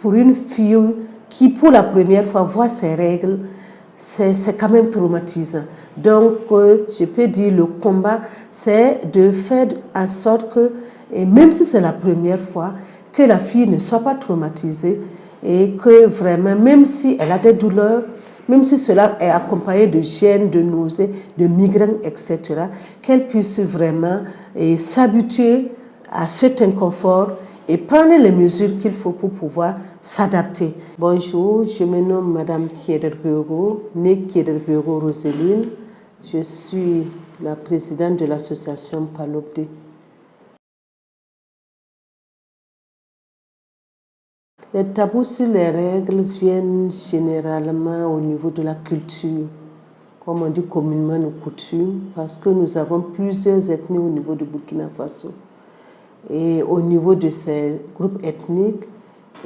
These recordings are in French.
pour une fille qui, pour la première fois, voit ses règles, c'est quand même traumatisant. Donc, je peux dire, le combat, c'est de faire en sorte que, et même si c'est la première fois, que la fille ne soit pas traumatisée et que vraiment, même si elle a des douleurs, même si cela est accompagné de gêne, de nausées, de migraines, etc., qu'elle puisse vraiment s'habituer à cet inconfort et prendre les mesures qu'il faut pour pouvoir s'adapter. Bonjour, je me nomme Madame Kiederbeugo, née Kiederbeugo Roseline. Je suis la présidente de l'association Palopde. Les tabous sur les règles viennent généralement au niveau de la culture, comme on dit communément nos coutumes, parce que nous avons plusieurs ethnies au niveau de Burkina Faso. Et au niveau de ces groupes ethniques,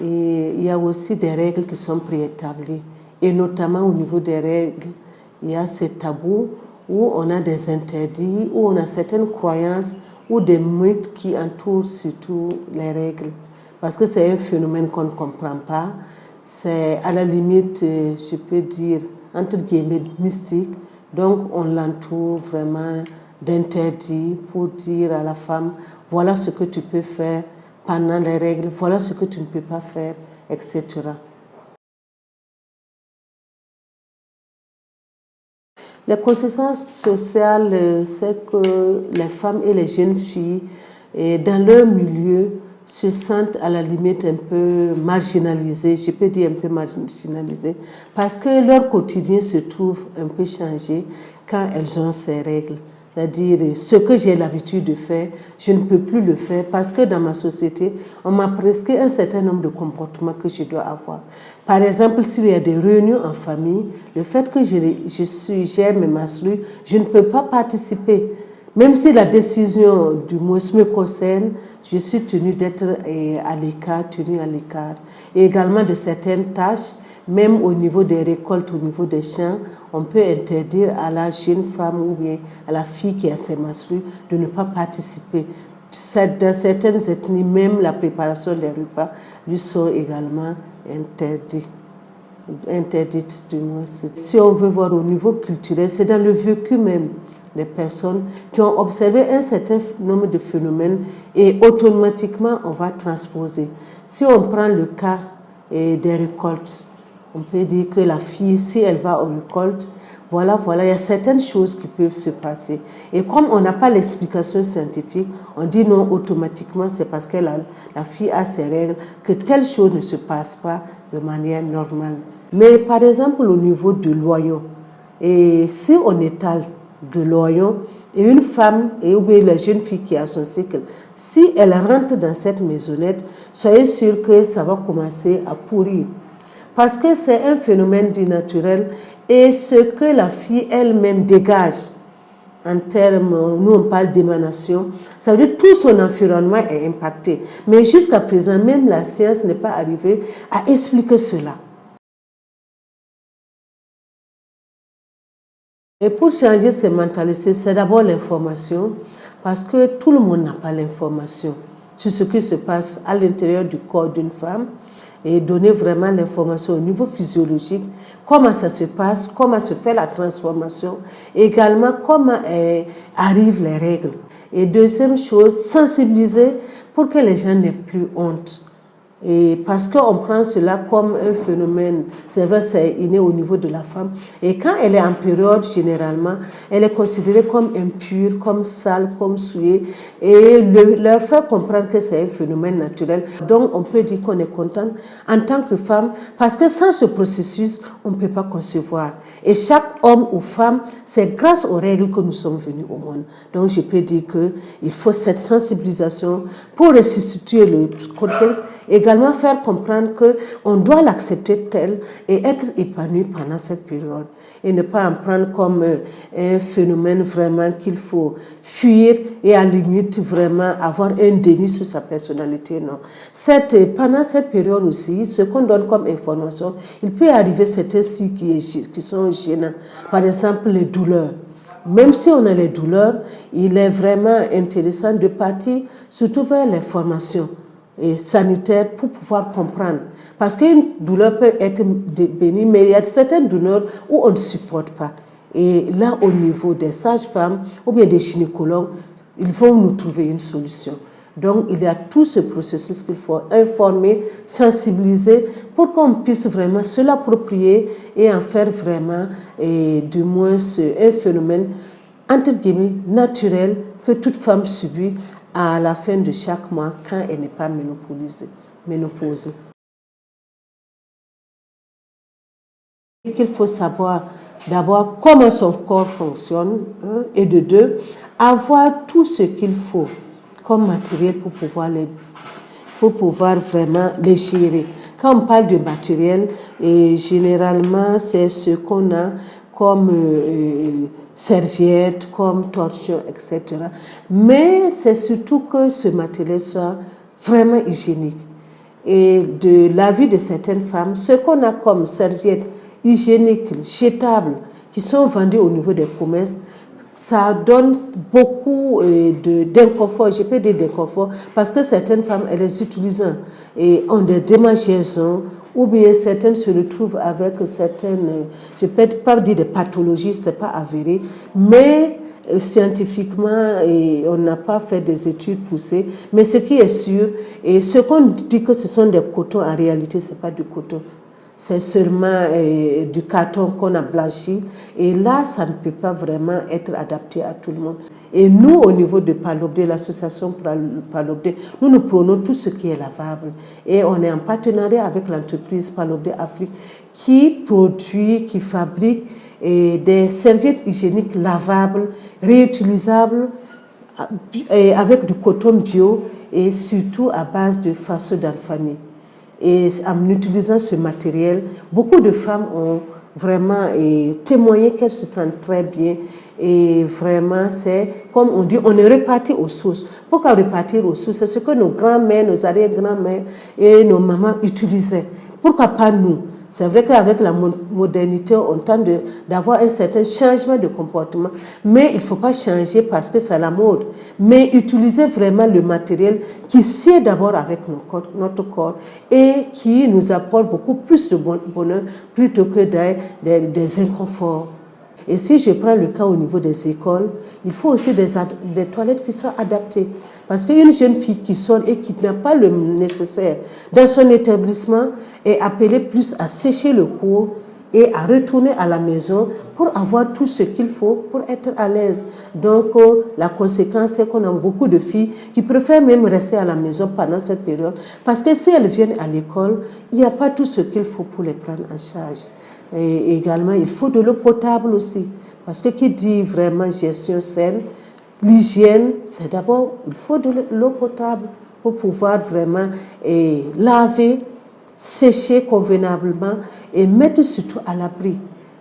il y a aussi des règles qui sont préétablies. Et notamment au niveau des règles, il y a ces tabous où on a des interdits, où on a certaines croyances ou des mythes qui entourent surtout les règles. Parce que c'est un phénomène qu'on ne comprend pas. C'est à la limite, je peux dire, entre guillemets, mystique. Donc on l'entoure vraiment d'interdits pour dire à la femme, voilà ce que tu peux faire pendant les règles, voilà ce que tu ne peux pas faire, etc. Les conséquences sociales, c'est que les femmes et les jeunes filles, dans leur milieu, se sentent à la limite un peu marginalisées, je peux dire un peu marginalisées, parce que leur quotidien se trouve un peu changé quand elles ont ces règles. C'est-à-dire, ce que j'ai l'habitude de faire, je ne peux plus le faire parce que dans ma société, on m'a prescrit un certain nombre de comportements que je dois avoir. Par exemple, s'il y a des réunions en famille, le fait que j'ai mes menstrues, je ne peux pas participer. Même si la décision du moins me concerne, je suis tenue d'être à l'écart, tenue à l'écart. Et également de certaines tâches, même au niveau des récoltes, au niveau des champs, on peut interdire à la jeune femme ou bien à la fille qui a ses menstrues de ne pas participer. Dans certaines ethnies, même la préparation des repas lui sont également interdites du moins. Si on veut voir au niveau culturel, c'est dans le vécu même des personnes qui ont observé un certain nombre de phénomènes et automatiquement on va transposer. Si on prend le cas des récoltes, on peut dire que la fille, si elle va aux récoltes, voilà, il y a certaines choses qui peuvent se passer. Et comme on n'a pas l'explication scientifique, on dit non, automatiquement, c'est parce que la fille a ses règles, que telle chose ne se passe pas de manière normale. Mais par exemple, au niveau de l'oignon, et si on étale de l'oignon, et une femme, ou bien la jeune fille qui a son cycle, si elle rentre dans cette maisonnette, soyez sûr que ça va commencer à pourrir. Parce que c'est un phénomène du naturel et ce que la fille elle-même dégage en termes, nous on parle d'émanation, ça veut dire que tout son environnement est impacté. Mais jusqu'à présent, même la science n'est pas arrivée à expliquer cela. Et pour changer ces mentalités, c'est d'abord l'information, parce que tout le monde n'a pas l'information sur ce qui se passe à l'intérieur du corps d'une femme, et donner vraiment l'information au niveau physiologique, comment ça se passe, comment se fait la transformation, également comment arrivent les règles. Et deuxième chose, sensibiliser pour que les gens n'aient plus honte. Et parce qu'on prend cela comme un phénomène, c'est vrai, c'est inné au niveau de la femme. Et quand elle est en période, généralement, elle est considérée comme impure, comme sale, comme souillée. Et leur faire comprendre que c'est un phénomène naturel. Donc, on peut dire qu'on est content en tant que femme, parce que sans ce processus, on ne peut pas concevoir. Et chaque homme ou femme, c'est grâce aux règles que nous sommes venus au monde. Donc, je peux dire qu'il faut cette sensibilisation pour restituer le contexte, également faire comprendre qu'on doit l'accepter tel et être épanoui pendant cette période et ne pas en prendre comme un phénomène vraiment qu'il faut fuir et à la limite vraiment avoir un déni sur sa personnalité. Non. Pendant cette période aussi, ce qu'on donne comme information, il peut arriver certains signes qui sont gênants. Par exemple, les douleurs. Même si on a les douleurs, il est vraiment intéressant de partir surtout vers les formations sanitaires pour pouvoir comprendre. Parce qu'une douleur peut être bénigne, mais il y a certaines douleurs où on ne supporte pas. Et là, au niveau des sages-femmes ou bien des gynécologues, ils vont nous trouver une solution. Donc, il y a tout ce processus qu'il faut informer, sensibiliser pour qu'on puisse vraiment se l'approprier et en faire vraiment, et du moins, un phénomène, entre guillemets, naturel que toute femme subit à la fin de chaque mois quand elle n'est pas ménopausée. Qu'il faut savoir d'abord comment son corps fonctionne, et de deux, avoir tout ce qu'il faut comme matériel pour pouvoir vraiment les gérer. Quand on parle de matériel, généralement, c'est ce qu'on a comme serviettes, comme torchons, etc. Mais c'est surtout que ce matériel soit vraiment hygiénique. Et de l'avis de certaines femmes, ce qu'on a comme serviettes hygiéniques, jetables, qui sont vendues au niveau des commerces, ça donne beaucoup d'inconfort, je peux dire d'inconfort, parce que certaines femmes, elles les utilisent et ont des démangeaisons, ou bien certaines se retrouvent avec certaines, je ne peux pas dire des pathologies, ce n'est pas avéré, mais scientifiquement, on n'a pas fait des études poussées, mais ce qui est sûr, et ce qu'on dit que ce sont des cotons, en réalité, ce n'est pas du coton. C'est seulement du carton qu'on a blanchi. Et là, ça ne peut pas vraiment être adapté à tout le monde. Et nous, au niveau de Palobdé, l'association Palobdé, nous prenons tout ce qui est lavable. Et on est en partenariat avec l'entreprise Palobdé Afrique qui produit, qui fabrique des serviettes hygiéniques lavables, réutilisables, avec du coton bio et surtout à base de faso d'Alfani. Et en utilisant ce matériel, beaucoup de femmes ont vraiment témoigné qu'elles se sentent très bien. Et vraiment, c'est comme on dit, on est reparti aux sources. Pourquoi repartir aux sources? C'est ce que nos grands-mères, nos arrière-grands-mères et nos mamans utilisaient. Pourquoi pas nous? C'est vrai qu'avec la modernité, on tente d'avoir un certain changement de comportement, mais il ne faut pas changer parce que c'est la mode. Mais utiliser vraiment le matériel qui sied d'abord avec notre corps et qui nous apporte beaucoup plus de bonheur plutôt que des inconforts. Et si je prends le cas au niveau des écoles, il faut aussi des toilettes qui soient adaptées. Parce qu'une jeune fille qui sort et qui n'a pas le nécessaire dans son établissement est appelée plus à sécher le cours et à retourner à la maison pour avoir tout ce qu'il faut pour être à l'aise. Donc, la conséquence, c'est qu'on a beaucoup de filles qui préfèrent même rester à la maison pendant cette période parce que si elles viennent à l'école, il n'y a pas tout ce qu'il faut pour les prendre en charge. Et également, il faut de l'eau potable aussi. Parce que qui dit vraiment gestion saine, l'hygiène, c'est d'abord, il faut de l'eau potable pour pouvoir vraiment laver, sécher convenablement et mettre surtout à l'abri.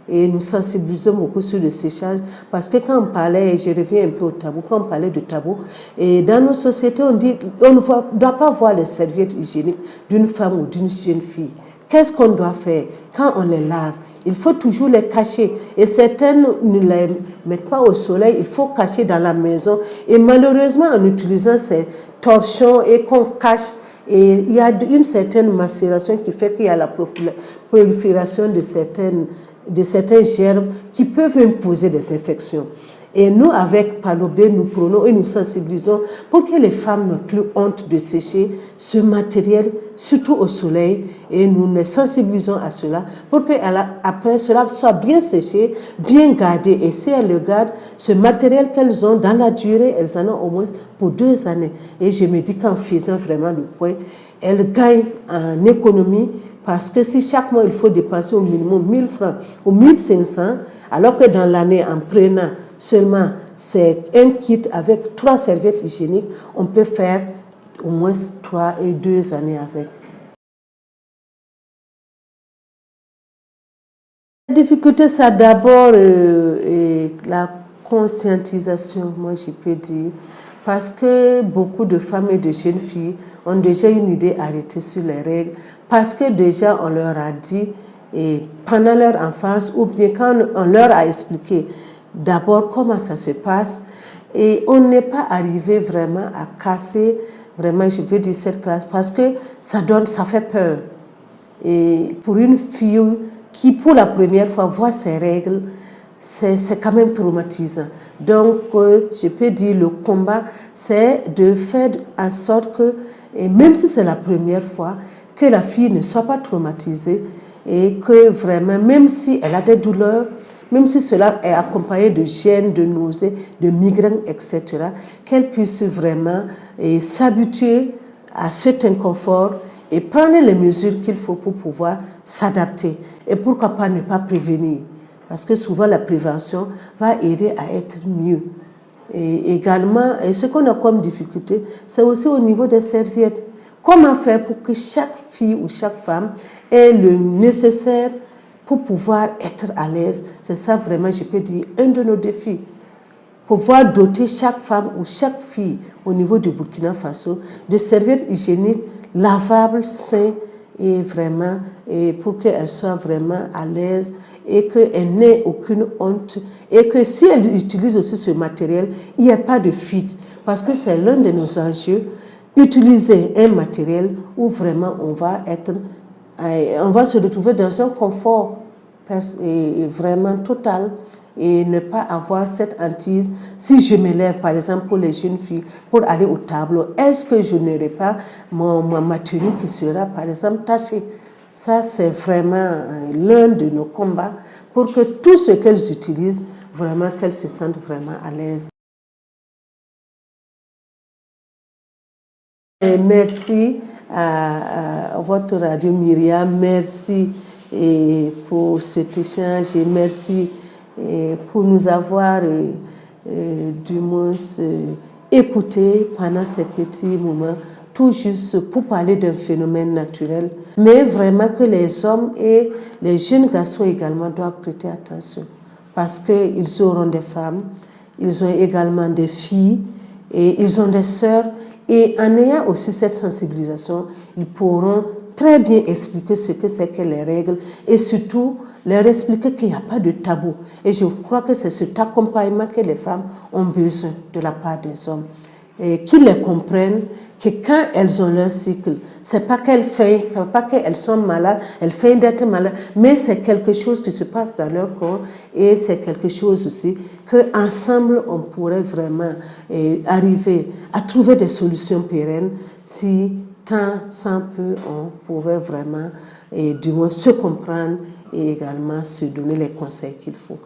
Et nous sensibilisons beaucoup sur le séchage parce que quand on parlait, je reviens un peu au tabou, quand on parlait de tabou, et dans nos sociétés, on dit on ne doit pas voir les serviettes hygiéniques d'une femme ou d'une jeune fille. Qu'est-ce qu'on doit faire quand on les lave? Il faut toujours les cacher. Et certaines ne les mettent pas au soleil, il faut cacher dans la maison. Et malheureusement, en utilisant ces torchons et qu'on cache, et il y a une certaine macération qui fait qu'il y a la prolifération de certains germes qui peuvent imposer des infections. Et nous, avec Palobdé, nous prenons et nous sensibilisons pour que les femmes n'aient plus honte de sécher ce matériel, surtout au soleil. Et nous les sensibilisons à cela pour qu'après cela soit bien séché, bien gardé. Et si elles le gardent, ce matériel qu'elles ont dans la durée, elles en ont au moins pour 2 années. Et je me dis qu'en faisant vraiment le point, elles gagnent en économie. Parce que si chaque mois, il faut dépenser au minimum 1000 francs ou 1500, alors que dans l'année, en prenant seulement c'est un kit avec 3 serviettes hygiéniques, on peut faire au moins 3 et 2 années avec. La difficulté, c'est d'abord la conscientisation, moi je peux dire, parce que beaucoup de femmes et de jeunes filles ont déjà une idée arrêtée sur les règles, parce que déjà on leur a dit, et pendant leur enfance, ou bien quand on leur a expliqué d'abord comment ça se passe, et on n'est pas arrivé vraiment à casser, vraiment je veux dire cette classe, parce que ça fait peur. Et pour une fille qui, pour la première fois, voit ses règles, c'est quand même traumatisant. Donc, je peux dire, le combat, c'est de faire en sorte que, et même si c'est la première fois, que la fille ne soit pas traumatisée et que vraiment, même si elle a des douleurs, même si cela est accompagné de gêne, de nausées, de migraines, etc., qu'elle puisse vraiment s'habituer à cet inconfort et prendre les mesures qu'il faut pour pouvoir s'adapter. Et pourquoi pas ne pas prévenir? Parce que souvent la prévention va aider à être mieux. Et également, ce qu'on a comme difficulté, c'est aussi au niveau des serviettes. Comment faire pour que chaque fille ou chaque femme ait le nécessaire pour pouvoir être à l'aise? C'est ça vraiment, je peux dire, un de nos défis. Pouvoir doter chaque femme ou chaque fille au niveau du Burkina Faso de serviettes hygiéniques lavables, saines et vraiment, et pour qu'elles soient vraiment à l'aise et qu'elle n'ait aucune honte et que si elle utilise aussi ce matériel, il n'y a pas de fuite. Parce que c'est l'un de nos enjeux, utiliser un matériel où vraiment on va se retrouver dans un confort vraiment total et ne pas avoir cette hantise. Si je me lève, par exemple, pour les jeunes filles, pour aller au tableau, est-ce que je n'aurai pas ma tenue qui sera, par exemple, tachée? Ça, c'est vraiment l'un de nos combats pour que tout ce qu'elles utilisent, vraiment qu'elles se sentent vraiment à l'aise. Et merci à votre radio Myriam, merci pour cet échange et merci pour nous avoir du moins écouté pendant ces petits moments, tout juste pour parler d'un phénomène naturel, mais vraiment que les hommes et les jeunes garçons également doivent prêter attention parce qu'ils auront des femmes, ils ont également des filles et ils ont des sœurs. Et en ayant aussi cette sensibilisation, ils pourront très bien expliquer ce que c'est que les règles et surtout leur expliquer qu'il n'y a pas de tabou. Et je crois que c'est cet accompagnement que les femmes ont besoin de la part des hommes. Et qu'ils les comprennent que quand elles ont leur cycle, c'est pas qu'elles sont malades, elles feignent d'être malades, mais c'est quelque chose qui se passe dans leur corps et c'est quelque chose aussi qu'ensemble on pourrait vraiment arriver à trouver des solutions pérennes si tant sans peu on pouvait vraiment du moins se comprendre et également se donner les conseils qu'il faut.